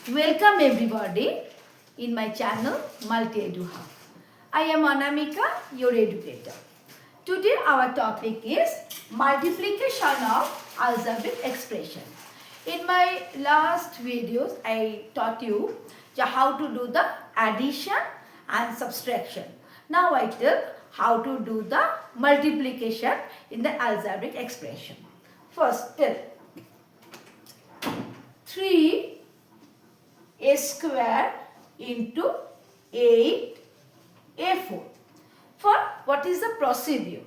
Welcome everybody in my channel Multi Edu Hub. I am Anamika, your educator. Today our topic is multiplication of algebraic expression. In my last videos I taught you how to do the addition and subtraction. Now I tell how to do the multiplication in the algebraic expression. First tell 3 a square into 8a4. For what is the procedure?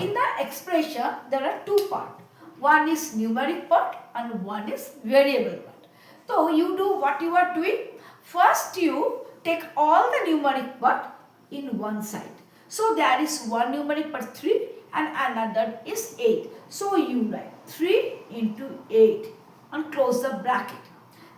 In the expression there are two parts. One is numeric part and one is variable part. So you do what you are doing. First you take all the numeric part in one side. So there is one numeric part 3 and another is 8. So you write 3 into 8 and close the bracket.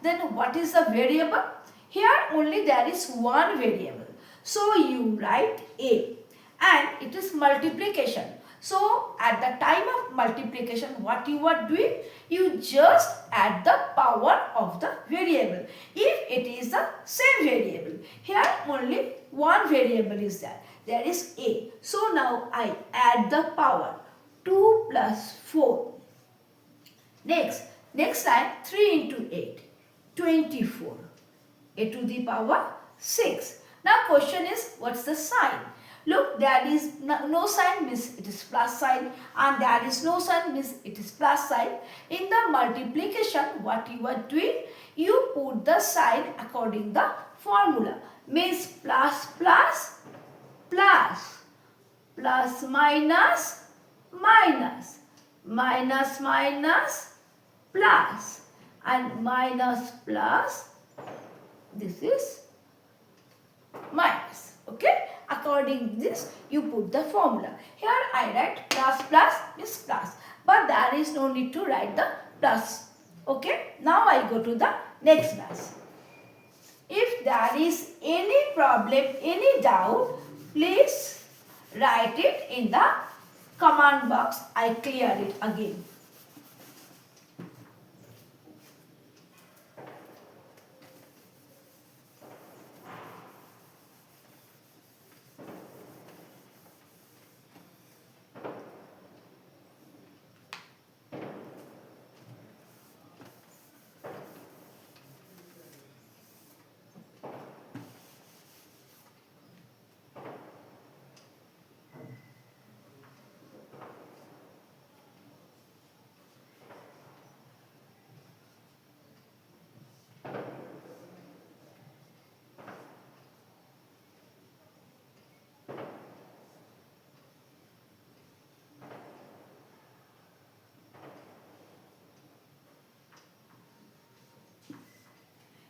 Then what is the variable? Here only there is one variable. So you write a and it is multiplication. So at the time of multiplication what you are doing? You just add the power of the variable. If it is the same variable. Here only one variable is there. There is a. So now I add the power. 2 plus 4. Next time 3 into 8. 24. A to the power 6. Now question is what's the sign? Look, there is no sign means it is plus sign and there is no sign means it is plus sign. In the multiplication what you are doing? You put the sign according the formula. Means plus plus plus plus minus minus minus minus plus and minus plus, this is minus. Okay, according this you put the formula. Here I write plus plus is plus, but there is no need to write the plus. Okay, now I go to the next class. If there is any problem, any doubt, please write it in the comment box. I clear it again.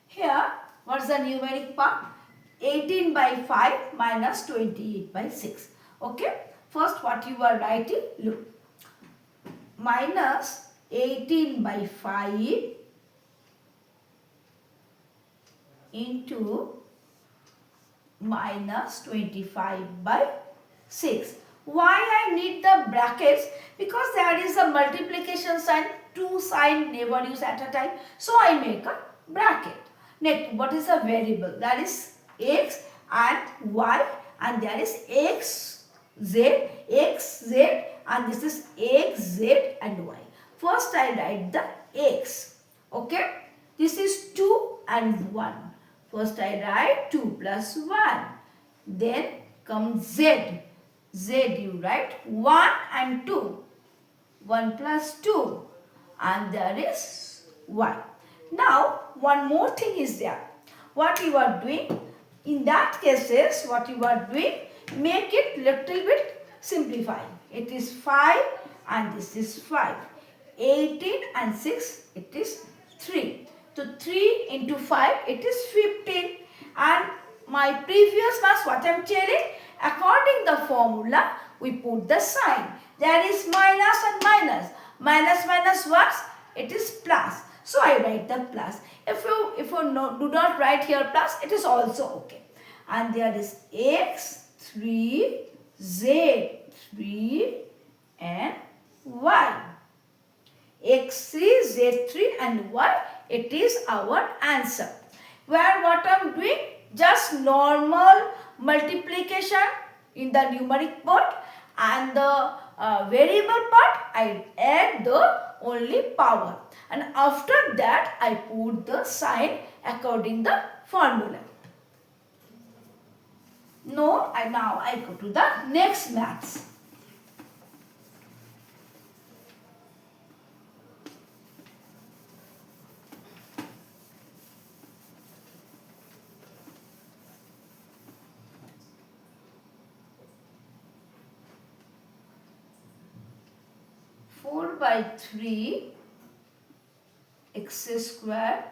Here, what's the numeric part? 18 by 5 minus 28 by 6. Okay. First, what you are writing? Look. Minus 18 by 5 into minus 25 by 6. Why I need the brackets? Because there is a multiplication sign. Two sign never use at a time. So I make a bracket. Next, what is a variable? That is x and y, and there is x, z, and this is x, z and y. First I write the x. Okay. This is 2 and 1. First I write 2 plus 1. Then comes z. Z you write 1 and 2. 1 plus 2. And there is y. Now, one more thing is there. What you are doing? In that cases, what you are doing? Make it little bit simplifying. It is 5 and this is 5. 18 and 6, it is 3. So, 3 into 5, it is 15. And my previous class, what I am telling? According the formula, we put the sign. There is minus and minus. Minus minus what? It is plus. So I write the plus. If you do not write here plus, it is also okay. And there is x, 3, z, 3 and y. x3, z3 and y it is our answer. Where what I am doing? Just normal multiplication in the numeric part, and the variable part I add the only power, and after that I put the sign according the formula. Now I go to the next maths. By 3 x square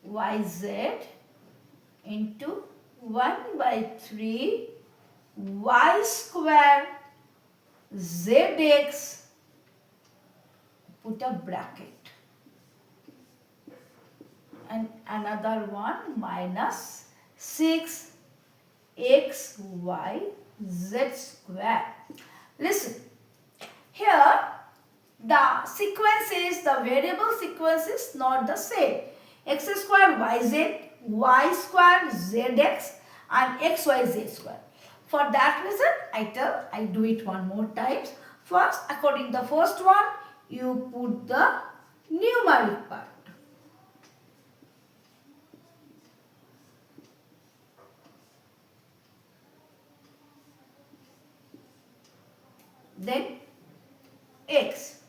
yz into 1 by 3 y square zx, put a bracket, and another one minus 6 x y z square. Listen, here the sequence is, the variable sequence is not the same. X square yz, y square zx, and xyz square. For that reason, I do it one more time. First, according to the first one, you put the numeric part. Then x.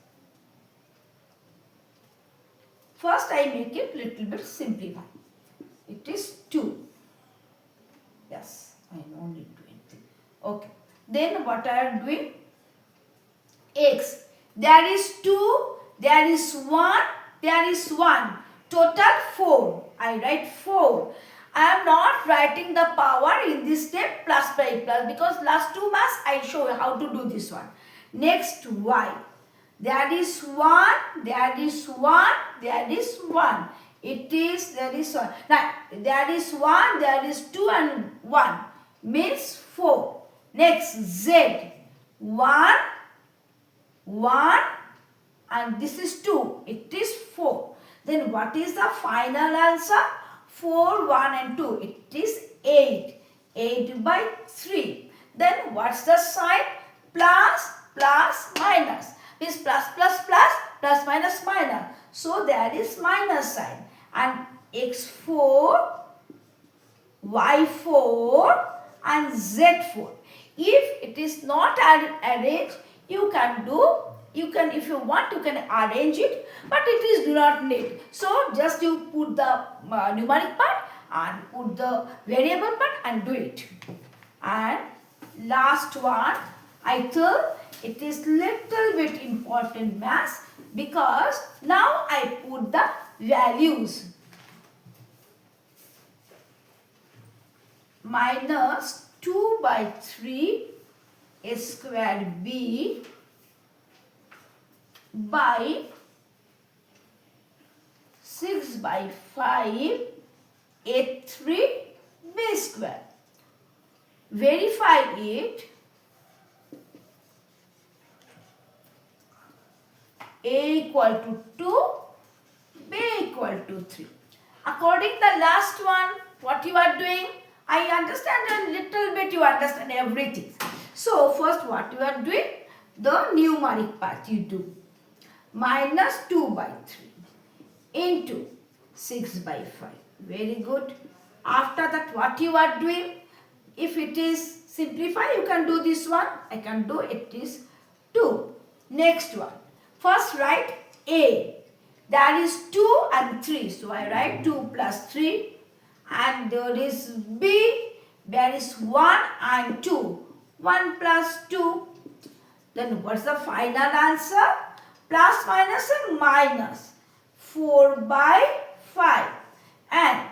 First I make it little bit simplify. It is 2. Yes, I don't need to do anything. Okay. Then what I am doing? X. There is 2, there is 1, there is 1. Total 4. I write 4. I am not writing the power in this step plus by plus, because last two maths I show you how to do this one. Next y. There is 1, there is 1, there is 1. There is 1. Now, there is 1, there is 2 and 1. Means 4. Next, z. 1, 1 and this is 2. It is 4. Then what is the final answer? 4, 1 and 2. It is 8. 8 by 3. Then what's the sign? Plus, plus, minus. Is plus plus plus plus minus minus. So there is minus sign, and x4, y4 and z4. If it is not arranged, you can if you want you can arrange it, but it is do not need. So just you put the numeric part and put the variable part and do it. And last one, I thought it is little bit important maths, because now I put the values. Minus 2 by 3 a square b by 6 by 5 a3 b square. Verify it. A equal to 2, B equal to 3. According to the last one, what you are doing? I understand a little bit, you understand everything. So, first what you are doing? The numeric part you do. Minus 2 by 3 into 6 by 5. Very good. After that, what you are doing? If it is simplify, you can do this one. I can do it is 2. Next one. First write A. There is 2 and 3. So I write 2 plus 3. And there is B. There is 1 and 2. 1 plus 2. Then what's the final answer? Plus minus and minus. 4 by 5. And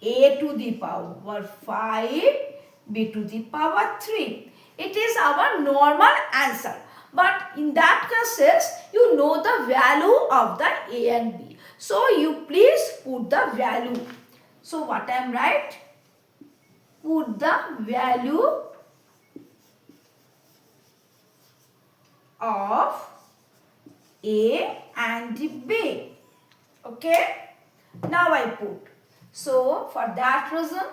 A to the power 5. B to the power 3. It is our normal answer. But in that cases, you know the value of the A and B. So, you please put the value. So, what I am write? Put the value of A and B. Okay. Now I put. So for that reason,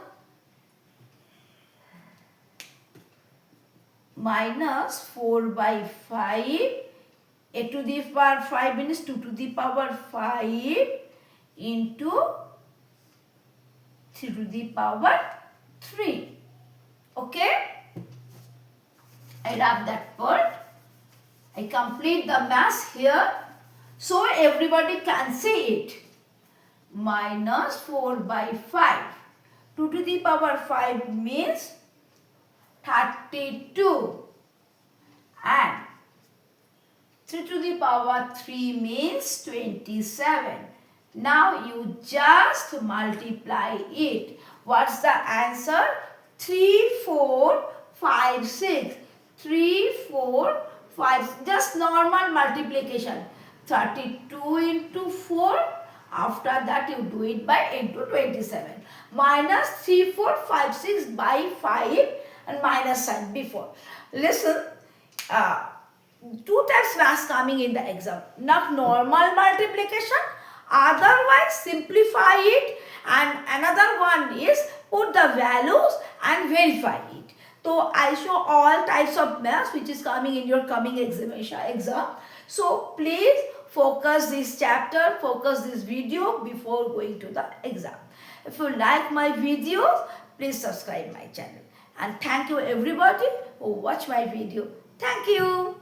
minus 4 by 5, a to the power 5 means 2 to the power 5 into 3 to the power 3. Okay? I wrap that part. I complete the mass here. So everybody can see it. Minus 4 by 5. 2 to the power 5 means 32. And 3 to the power 3 means 27. Now you just multiply it. What's the answer? 3, 4, 5, 6. 3, 4, 5. Just normal multiplication. 32 into 4. After that you do it by into 27. Minus 3, 4, 5, 6 by 5 and minus sign before. Listen. 2 types mass coming in the exam. Not normal multiplication, otherwise simplify it, and another one is put the values and verify it. So I show all types of maths which is coming in your coming exam. So please focus this chapter, focus this video before going to the exam. If you like my videos, please subscribe my channel. And thank you everybody who watch my video. Thank you.